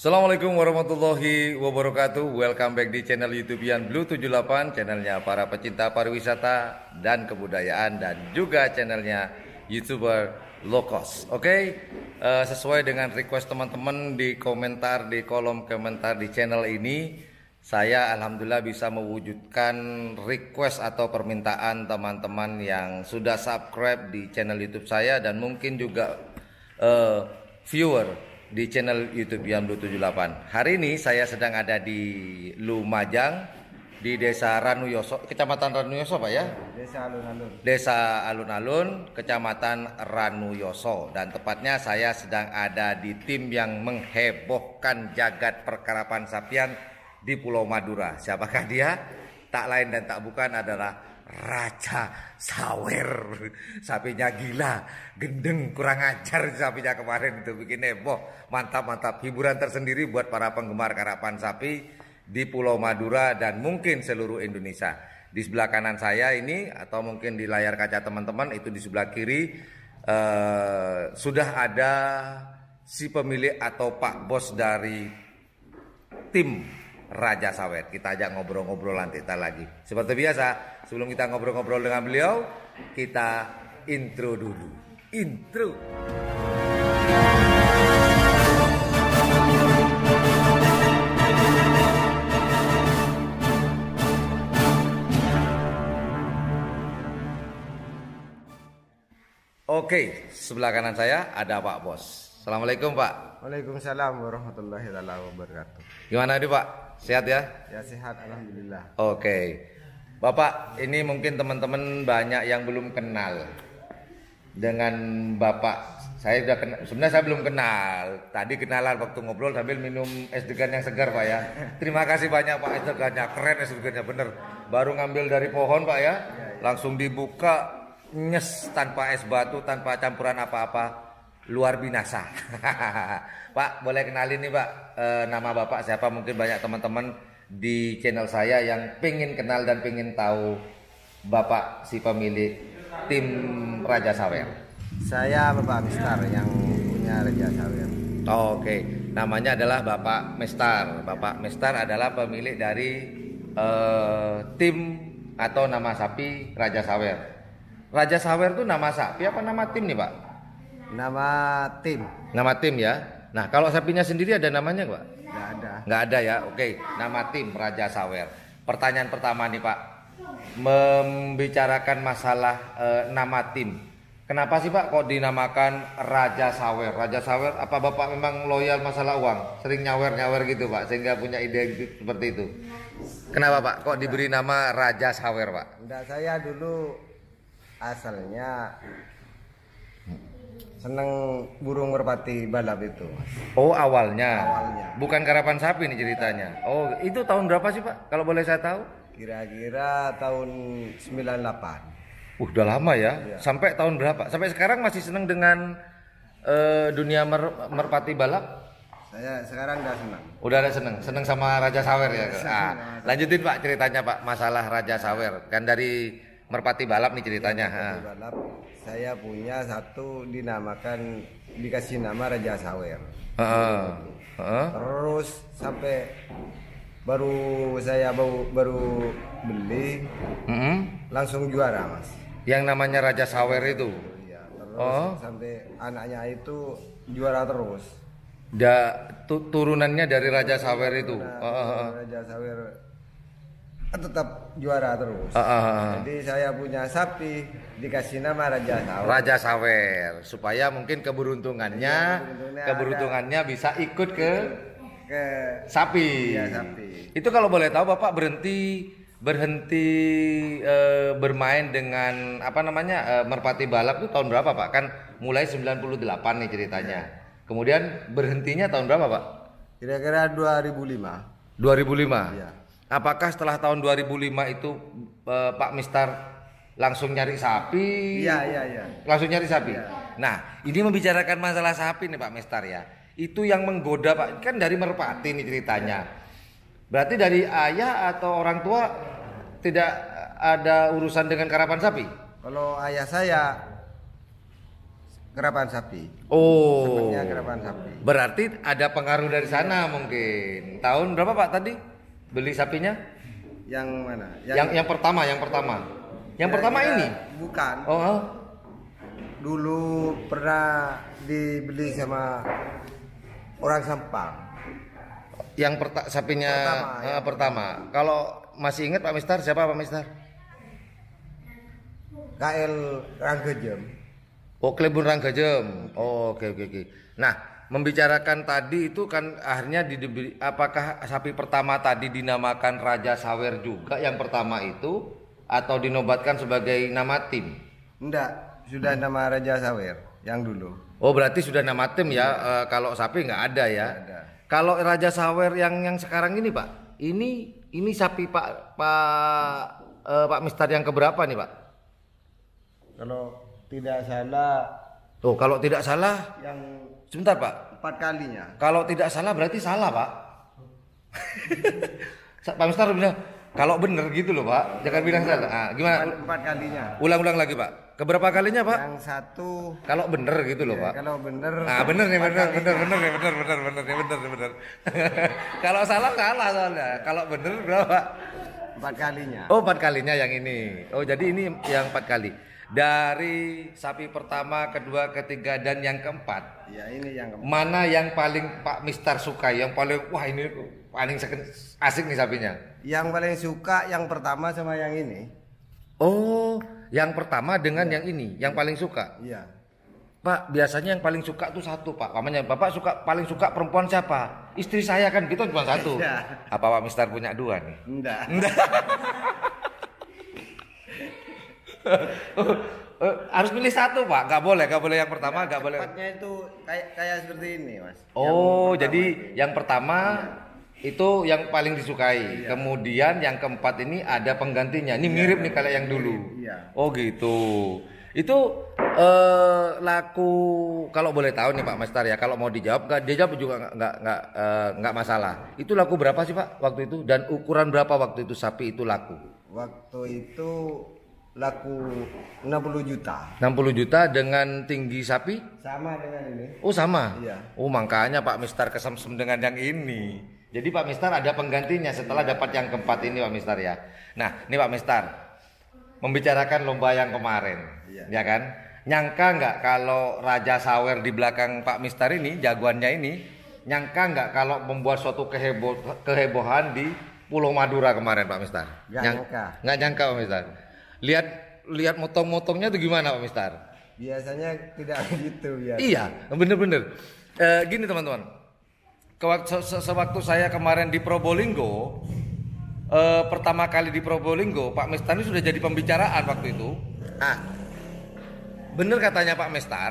Assalamualaikum warahmatullahi wabarakatuh. Welcome back di channel YouTube Yan Blue 78, channelnya para pecinta pariwisata dan kebudayaan, dan juga channelnya YouTuber low cost. Oke, sesuai dengan request teman-teman di komentar, di kolom komentar di channel ini, saya alhamdulillah bisa mewujudkan request atau permintaan teman-teman yang sudah subscribe di channel YouTube saya dan mungkin juga viewer di channel YouTube Yan Blue 78. Hari ini saya sedang ada di Lumajang, di Desa Ranuyoso, Kecamatan Ranuyoso, Pak ya? Desa Alun-Alun. Desa Alun-Alun, Kecamatan Ranuyoso. Dan tepatnya saya sedang ada di tim yang menghebohkan jagat perkarapan sapian di Pulau Madura. Siapakah dia? Tak lain dan tak bukan adalah Raja Sawer. Sapinya gila, gendeng, kurang ajar sapinya kemarin itu, bikin heboh. Mantap, hiburan tersendiri buat para penggemar karapan sapi di Pulau Madura dan mungkin seluruh Indonesia. Di sebelah kanan saya ini, atau mungkin di layar kaca teman-teman itu di sebelah kiri, sudah ada si pemilik atau Pak Bos dari tim Raja Sawer. Kita ajak ngobrol-ngobrol nanti lagi. Seperti biasa, sebelum kita ngobrol-ngobrol dengan beliau, kita intro dulu. Intro. Oke, sebelah kanan saya ada Pak Bos. Assalamualaikum Pak. Waalaikumsalam warahmatullahi wabarakatuh. Gimana nih Pak? Sehat ya? Ya sehat, alhamdulillah. Oke, Bapak, ini mungkin teman-teman banyak yang belum kenal dengan Bapak. Saya udah kenal, sebenarnya saya belum kenal. Tadi kenalan waktu ngobrol sambil minum es degan yang segar Pak ya. Terima kasih banyak Pak, es degannya keren, es degannya bener. Baru ngambil dari pohon Pak ya, langsung dibuka, nyes, tanpa es batu, tanpa campuran apa-apa. Luar binasa. Pak, boleh kenalin nih Pak, nama Bapak siapa? Mungkin banyak teman-teman di channel saya yang pengen kenal dan pengen tahu Bapak si pemilik tim Raja Sawer. Saya Bapak Mistar yang punya Raja Sawer. Oke, namanya adalah Bapak Mestar. Bapak Mestar adalah pemilik dari tim atau nama sapi Raja Sawer. Raja Sawer itu nama sapi apa nama tim nih Pak? Nama tim. Nama tim ya. Nah, kalau sapinya sendiri ada namanya Pak? Nggak ada. Nggak ada ya. Oke, nama tim Raja Sawer. Pertanyaan pertama nih Pak, membicarakan masalah nama tim. Kenapa sih Pak kok dinamakan Raja Sawer? Raja Sawer, apa Bapak memang loyal masalah uang? Sering nyawer-nyawer gitu Pak, sehingga punya ide seperti itu. Kenapa Pak kok diberi nama Raja Sawer Pak? Enggak, saya dulu asalnya seneng burung merpati balap itu. Oh, awalnya. Awalnya. Bukan karapan sapi nih ceritanya. Oh, itu tahun berapa sih Pak? Kalau boleh saya tahu? Kira-kira tahun 98. Udah lama ya. Iya. Sampai tahun berapa? Sampai sekarang masih seneng dengan dunia merpati balap? Saya sekarang udah senang. Udah ada seneng sama Raja Sawer ya. Lanjutin Pak ceritanya Pak, masalah Raja Sawer. Kan dari merpati balap nih ceritanya. Merpati balap, saya punya satu dinamakan, dikasih nama Raja Sawer. Terus sampai baru beli, langsung juara Mas. Yang namanya Raja Sawer itu. Iya, terus sampai anaknya itu juara terus. Turunannya dari Raja Sawer itu. Raja Sawer tetap juara terus. Jadi saya punya sapi dikasih nama Raja Sawer. Raja Sawer supaya mungkin keberuntungannya bisa ikut ke sapi. Iya, sapi. Itu kalau boleh tahu Bapak berhenti bermain dengan merpati balap itu tahun berapa Pak? Kan mulai 98 nih ceritanya. Kemudian berhentinya tahun berapa Pak? Kira-kira 2005. 2005. Iya. Apakah setelah tahun 2005 itu Pak Mistar langsung nyari sapi? Iya. Langsung nyari sapi. Iya. Nah, ini membicarakan masalah sapi nih Pak Mistar ya. Itu yang menggoda Pak, kan dari merpati nih ceritanya. Berarti dari ayah atau orang tua tidak ada urusan dengan karapan sapi? Kalau ayah saya kerapan sapi. Oh. Sebenarnya kerapan sapi. Berarti ada pengaruh dari sana mungkin. Tahun berapa Pak tadi beli sapinya? Yang mana? Yang pertama. Yang pertama ini? Bukan. Oh. Dulu pernah dibeli sama orang Sampang. Yang sapinya pertama. Kalau masih ingat Pak Mister, siapa Pak Mister? KL Ranggejem. Oh, Klebun Ranggejem. Oh, oke. Nah, membicarakan tadi itu kan akhirnya apakah sapi pertama tadi dinamakan Raja Sawer juga yang pertama itu atau dinobatkan sebagai nama tim? Enggak, sudah nama Raja Sawer yang dulu. Oh, berarti sudah nama tim ya. Kalau sapi nggak ada ya. Nggak ada. Kalau Raja Sawer yang sekarang ini Pak, ini sapi Pak Mister yang keberapa nih Pak? Kalau tidak salah. Oh, kalau tidak salah yang sebentar Pak. 4 kalinya. Kalau tidak salah berarti salah Pak. Pak Mister bilang kalau bener gitu loh Pak, jangan bilang salah. Nah, gimana? 4 kalinya. Ulang lagi Pak. Keberapa kalinya Pak? Yang satu. Kalau bener gitu loh Pak. Kalau bener. Nah bener nih bener. Kalau salah soalnya. Kalau bener berapa? 4 kalinya. Oh 4 kalinya yang ini. Oh jadi ini yang 4 kali. Dari sapi pertama, kedua, ketiga dan yang keempat. Ya ini yang keempat. Mana yang paling Pak Mister suka? Yang paling wah ini paling asik nih sapinya. Yang paling suka yang pertama sama yang ini. Oh, yang pertama dengan yang ini, yang paling suka. Iya. Pak, biasanya yang paling suka tuh satu, Pak. Pamannya Bapak paling suka perempuan siapa? Istri saya kan, kita cuma satu. Iya. Apa Pak Mister punya dua nih? Enggak. Harus pilih satu Pak, nggak boleh yang pertama, nggak boleh. Tempatnya itu kayak seperti ini Mas. Oh, jadi yang pertama itu yang paling disukai. Iya. Kemudian yang keempat ini ada penggantinya. Ini mirip nih kayak yang dulu. Iya. Oh gitu. Itu laku kalau boleh tahu nih Pak Mister ya. Kalau mau dijawab, dijawab juga nggak masalah. Itu laku berapa sih Pak waktu itu? Dan ukuran berapa waktu itu sapi itu laku? Waktu itu laku 60 juta. 60 juta dengan tinggi sapi? Sama dengan ini. Oh sama? Iya. Oh makanya Pak Mister kesemsem dengan yang ini. Jadi Pak Mister ada penggantinya setelah dapat yang keempat ini Pak Mister ya. Nah ini Pak Mister membicarakan lomba yang kemarin, ya kan? Nyangka nggak kalau Raja Sawer di belakang Pak Mister ini, jagoannya ini, nyangka nggak kalau membuat suatu kehebohan di Pulau Madura kemarin Pak Mister? Nggak nyangka Pak Mister. Lihat motong-motongnya itu gimana Pak Mister? Biasanya tidak begitu ya. Iya, bener-bener. Gini teman-teman, sewaktu saya kemarin di Probolinggo, pertama kali di Probolinggo, Pak Mister ini sudah jadi pembicaraan waktu itu. Bener katanya Pak Mister,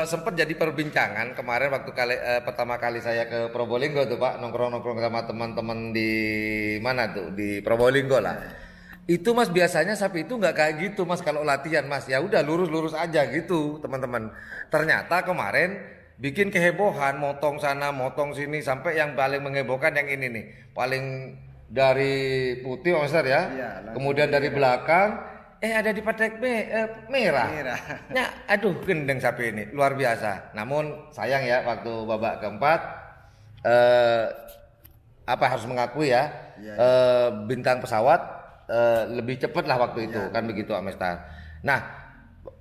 sempat jadi perbincangan kemarin waktu pertama kali saya ke Probolinggo tuh Pak, nongkrong-nongkrong sama teman-teman di mana tuh, di Probolinggo lah. Itu Mas biasanya sapi itu nggak kayak gitu Mas kalau latihan Mas, ya udah lurus-lurus aja gitu teman-teman. Ternyata kemarin bikin kehebohan, motong sana motong sini, sampai yang paling menghebohkan yang ini nih, paling dari putih Mas ya, kemudian dari belakang ada di patek merah. Nah, aduh gendeng sapi ini luar biasa. Namun sayang ya waktu babak keempat harus mengakui ya, bintang pesawat lebih cepat lah waktu itu kan begitu Pak Mister. Nah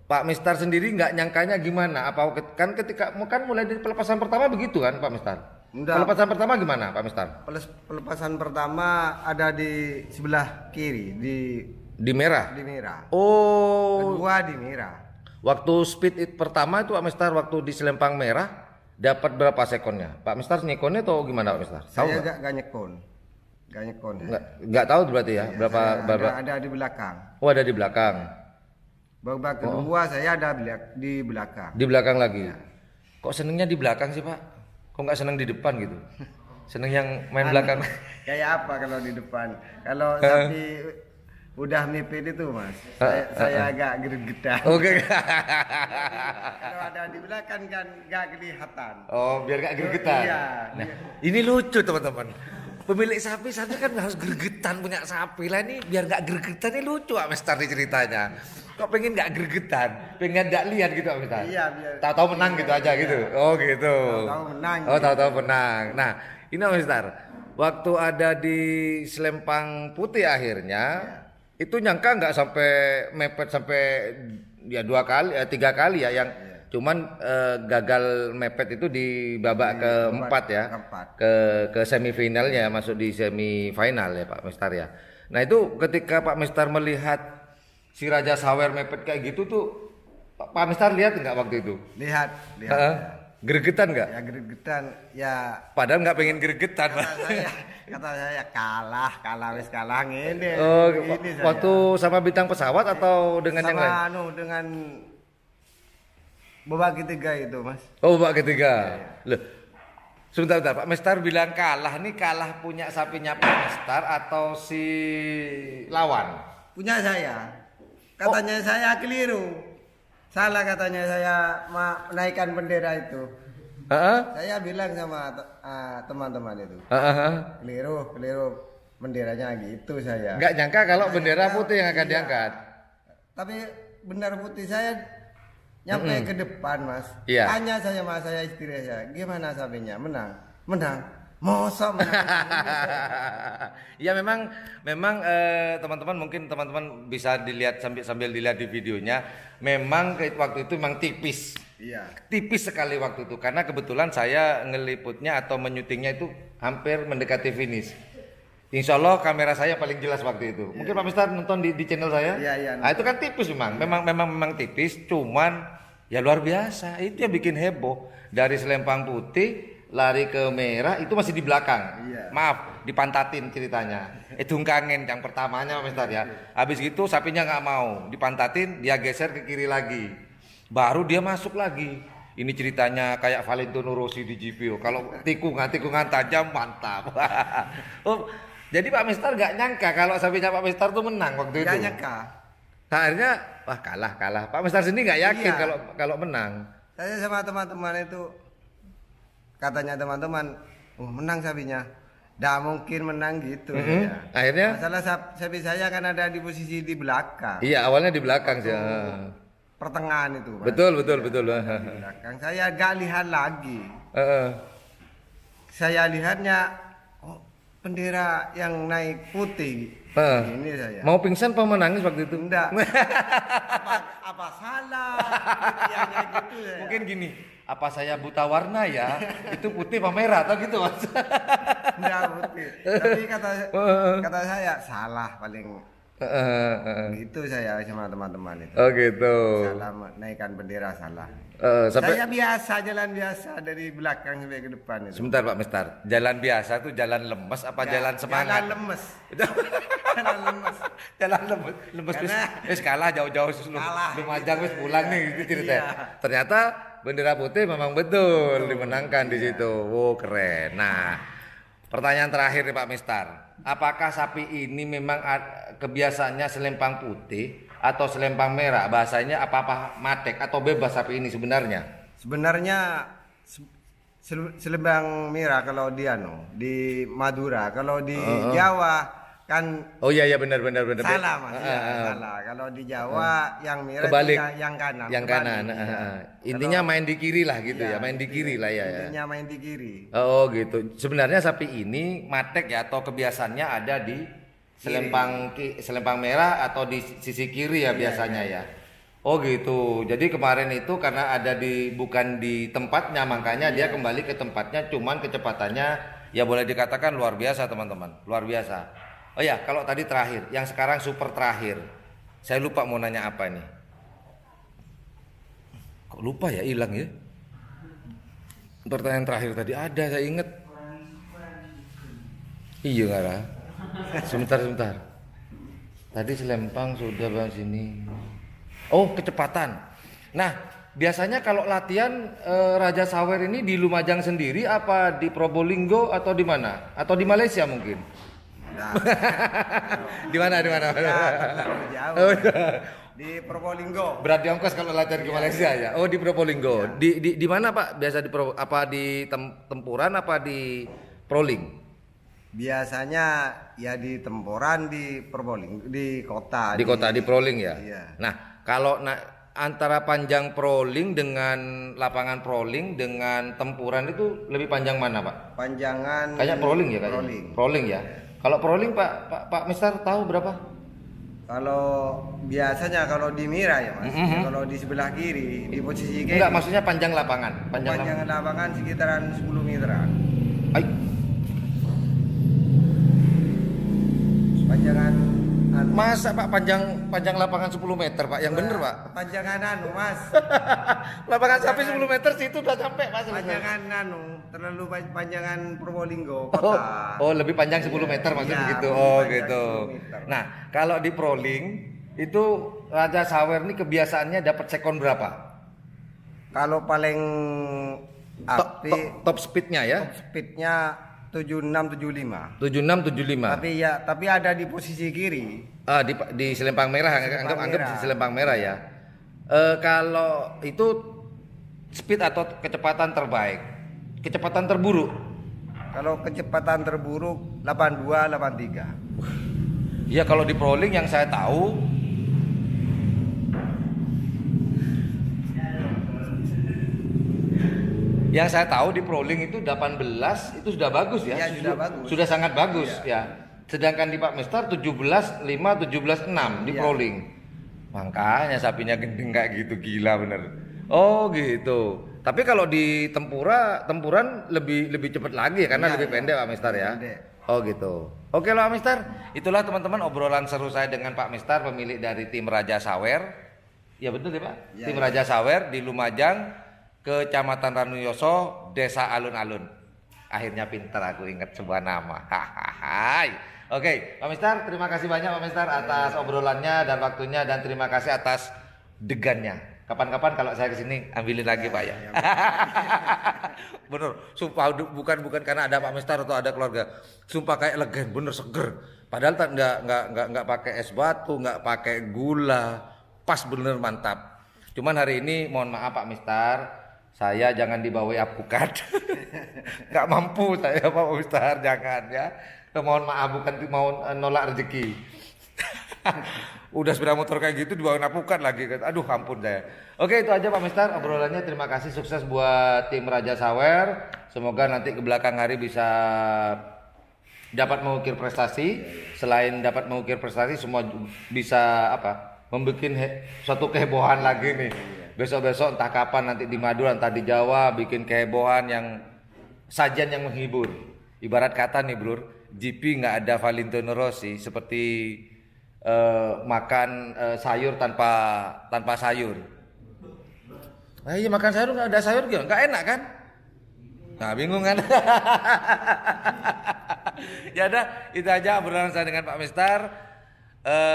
Pak Mister sendiri nggak nyangkanya gimana? Apa kan ketika mulai dari pelepasan pertama begitu kan Pak Mister? Pelepasan pertama gimana Pak Mister? Pelepasan pertama ada di sebelah kiri di merah. Di merah. Oh. Kedua di merah. Waktu speed it pertama itu Pak Mister waktu di Selempang merah dapat berapa sekonnya? Pak Mister nyekonnya atau gimana Pak Mister? Saya nggak nyekon. Gak nyekon ya. Nggak tahu berarti ya, berapa ada di belakang. Oh ada di belakang. Babak kedua saya ada di belakang. Di belakang lagi. Ya. Kok senengnya di belakang sih Pak? Kok nggak seneng di depan gitu? Seneng yang main belakang. Kayak apa kalau di depan? Kalau sapi udah mepet itu Mas, saya agak gregetan. Oke. Kalau ada di belakang kan nggak kelihatan. Oh biar nggak gregetan. Iya. Nah, ini lucu teman-teman. pemilik sapi seharusnya kan harus gregetan punya sapi lah, ini biar nggak gregetan ini lucu Pak Mister nih ceritanya. Kok pengen nggak gregetan, pengen nggak lihat gitu Pak Mister? Iya, biar tahu-tahu menang gitu aja gitu. Oh gitu. Tahu-tahu menang. Oh tahu-tahu menang. Nah ini Pak Mister, waktu ada di Selempang Putih akhirnya itu nyangka nggak sampai mepet sampai ya 3 kali ya yang cuman gagal mepet itu di babak keempat ya, ke semifinalnya, masuk di semifinal ya Pak Mister ya. Nah itu ketika Pak Mister melihat si Raja Sawer mepet kayak gitu tuh, Pak Mister lihat nggak waktu itu? Lihat. Gregetan nggak? Ya gregetan ya. Padahal nggak pengen gregetan. Kata saya kalah ngene. Oh, waktu sama bintang pesawat atau dengan yang lain? Sama dengan babak ketiga itu Mas. Oh babak ketiga. Loh, sebentar Pak Mister bilang kalah, nih kalah punya sapinya Pak Mister atau si lawan? Punya saya. Katanya saya keliru. Salah katanya saya menaikkan bendera itu. Saya bilang sama teman-teman itu. Keliru benderanya gitu saya. Nggak nyangka kalau bendera putih yang akan diangkat. Tapi bendera putih saya nyampe ke depan Mas. Iya. Tanya saya sama saya istri saya, gimana sapinya? Menang. Mosok menang. Ya memang teman-teman mungkin teman-teman bisa dilihat sambil dilihat di videonya, memang waktu itu memang tipis. Iya. Tipis sekali waktu itu karena kebetulan saya ngeliputnya atau menyutingnya itu hampir mendekati finish. Insya Allah kamera saya paling jelas waktu itu. Mungkin Pak Mister nonton di channel saya. Iya. Nah, itu kan tipis memang tipis, cuman ya luar biasa. Itu yang bikin heboh. Dari Selempang Putih lari ke merah itu masih di belakang. Iya. Maaf, dipantatin ceritanya. Dungkangin yang pertamanya Pak Mister ya. Habis gitu sapinya nggak mau, dipantatin, dia geser ke kiri lagi. Baru dia masuk lagi. Ini ceritanya kayak Valentino Rossi di GP. Kalau tikungan tajam mantap. Oh, jadi Pak Mister nggak nyangka kalau sapinya Pak Mister tuh menang waktu itu. Nggak nyangka. Nah, akhirnya wah kalah. Pak Mister sendiri nggak yakin kalau menang. Saya sama teman-teman itu katanya teman-teman, menang sapinya. Nggak mungkin menang gitu. Ya. Akhirnya masalah sapi saya kan ada di posisi di belakang. Iya, awalnya di belakang sih. Pertengahan itu Mas. Betul. Di belakang. Saya nggak lihat lagi. Saya lihatnya bendera yang naik putih. Ini saya. Mau pingsan apa menangis waktu itu? Enggak. apa salah? Gitu saya. Mungkin gini, apa saya buta warna ya? Itu putih apa merah atau gitu Mas? Enggak putih. Tapi kata saya salah paling. Itu saya sama teman-teman itu. Oh gitu. Salah naikkan bendera salah. Sampai... Saya biasa jalan biasa dari belakang sampai ke depan itu. Sebentar Pak Mister, jalan biasa tuh jalan lemes apa jalan semangat? Jalan lemes. Jalan lemes. Wis kalah jauh-jauh Lumajang wis pulang nih itu ceritanya. Iya. Ternyata bendera putih memang betul dimenangkan di situ. Wow keren. Nah, pertanyaan terakhir nih Pak Mister, apakah sapi ini memang kebiasaannya selempang putih atau selempang merah? Bahasanya apa matek atau bebas sapi ini sebenarnya? Sebenarnya selempang merah kalau di Madura, kalau di Jawa kan. Oh iya benar. Salah Mas. Salah. Kalau di Jawa yang merah kebalik, yang kanan. Yang kanan. Intinya main di kiri lah gitu ya, main di kiri lah ya. Intinya main di kiri. Oh gitu. Sebenarnya sapi ini matek ya atau kebiasaannya ada di selempang merah atau di sisi kiri ya biasanya ya. Oh gitu. Jadi kemarin itu karena ada bukan di tempatnya, makanya dia kembali ke tempatnya. Cuman kecepatannya ya boleh dikatakan luar biasa teman-teman, luar biasa. Oh ya, kalau tadi terakhir, yang sekarang super terakhir, saya lupa mau nanya apa nih. Kok lupa ya, hilang ya? Pertanyaan terakhir tadi ada, saya inget. Iya nggak lah. Sebentar. Tadi selempang sudah bahas sini. Oh, kecepatan. Nah, biasanya kalau latihan Raja Sawer ini di Lumajang sendiri apa di Probolinggo atau di mana? Atau di Malaysia mungkin? Nah, di mana? Jauh. Di Probolinggo. Berarti ongkos kalau latihan ke Malaysia ya? Oh di Probolinggo. Di mana Pak? Biasa di tempuran apa di proling? Biasanya ya di Temporan, di Probolinggo, di kota. Di Proling ya. Iya. Nah, kalau antara panjang Proling dengan lapangan Proling dengan Tempuran itu lebih panjang mana, Pak? Panjangan. Kayak Proling ya, kayaknya. Proling ya. Kalau Proling Pak Mister tahu berapa? Kalau biasanya kalau di Mira ya Mas, kalau di sebelah kiri di posisi kiri. Enggak, maksudnya panjang lapangan. Panjang lapangan sekitaran 10 meteran. Ay. Panjangan Masa Pak panjang lapangan 10 meter Pak? Yang bener Pak? Panjangan Mas. Lapangan sapi 10 meter situ udah sampai Mas. Panjangan terlalu panjangan Probolinggo kota. Oh, lebih panjang 10 meter maksudnya gitu. Oh, gitu. Nah, kalau di Proling itu Raja Sawer ini kebiasaannya dapat sekon berapa? Kalau paling top speednya ya? Top speednya 76-75. 76-75. Tapi ada di posisi kiri. Di Selempang Merah, anggap di Selempang Merah ya. Kalau itu speed atau kecepatan terbaik, kecepatan terburuk. Kalau kecepatan terburuk 82-83. Ya kalau di Proling yang saya tahu di Proling itu 18 itu sudah bagus ya. Ya sudah bagus. Sudah sangat bagus ya. Sedangkan di Pak Mister 17-5, 17-6 di Proling. Makanya sapinya gendeng kayak gitu, gila bener. Oh gitu. Tapi kalau di Tempuran lebih cepat lagi ya, karena lebih pendek Pak Mister ya. Oh gitu. Oke loh Pak Mister, itulah teman-teman obrolan seru saya dengan Pak Mister, pemilik dari tim Raja Sawer. Ya betul ya Pak. Tim Raja Sawer di Lumajang, Kecamatan Ranuyoso, Desa Alun-Alun. Akhirnya pintar aku ingat sebuah nama. Oke, Pak Mister, terima kasih banyak Pak Mister atas obrolannya dan waktunya, dan terima kasih atas degannya. Kapan-kapan kalau saya kesini ambilin lagi Pak ya. Bener, sumpah bukan karena ada Pak Mister atau ada keluarga. Sumpah kayak legen, bener seger. Padahal nggak pakai es batu, nggak pakai gula, pas bener mantap. Cuman hari ini mohon maaf Pak Mister, saya jangan dibawa apukat. Nggak mampu saya Pak Mister, jangan ya. Mohon maaf, bukan mau nolak rezeki. Udah sepeda motor kayak gitu dibawa apukat lagi. Aduh ampun saya. Oke, itu aja Pak Mister obrolannya. Terima kasih, sukses buat tim Raja Sawer. Semoga nanti ke belakang hari bisa dapat mengukir prestasi. Selain dapat mengukir prestasi, semua bisa membuat suatu kehebohan lagi nih. Besok-besok entah kapan nanti di Madura, entah di Jawa, bikin kehebohan yang sajian yang menghibur. Ibarat kata nih Bro, GP nggak ada Valentino Rossi, seperti makan sayur tanpa sayur. Nah, iya, makan sayur nggak ada sayur gimana? Nggak enak kan? Nah bingung kan? Ya udah, itu aja obrolan saya dengan Pak Mister.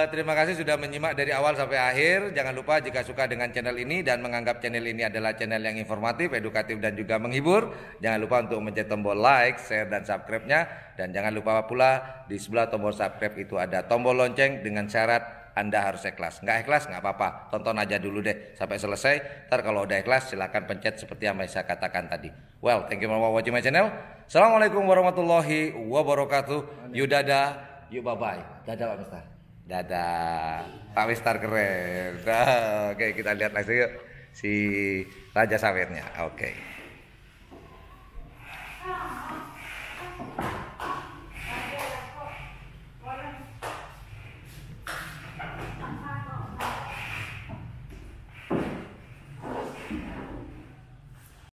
Terima kasih sudah menyimak dari awal sampai akhir. Jangan lupa jika suka dengan channel ini dan menganggap channel ini adalah channel yang informatif, edukatif, dan juga menghibur, jangan lupa untuk mencet tombol like, share, dan subscribe-nya. Dan jangan lupa pula di sebelah tombol subscribe itu ada tombol lonceng dengan syarat Anda harus ikhlas. Nggak ikhlas nggak apa-apa, tonton aja dulu deh sampai selesai. Ntar kalau udah ikhlas silahkan pencet seperti yang saya katakan tadi. Well, thank you for watching my channel. Assalamualaikum warahmatullahi wabarakatuh. Yuk dadah, yuk bye-bye. Dadah Pak Mister. Dadah, Pak Mister keren. Oke, kita lihat lagi yuk si Raja Sawernya. Oke.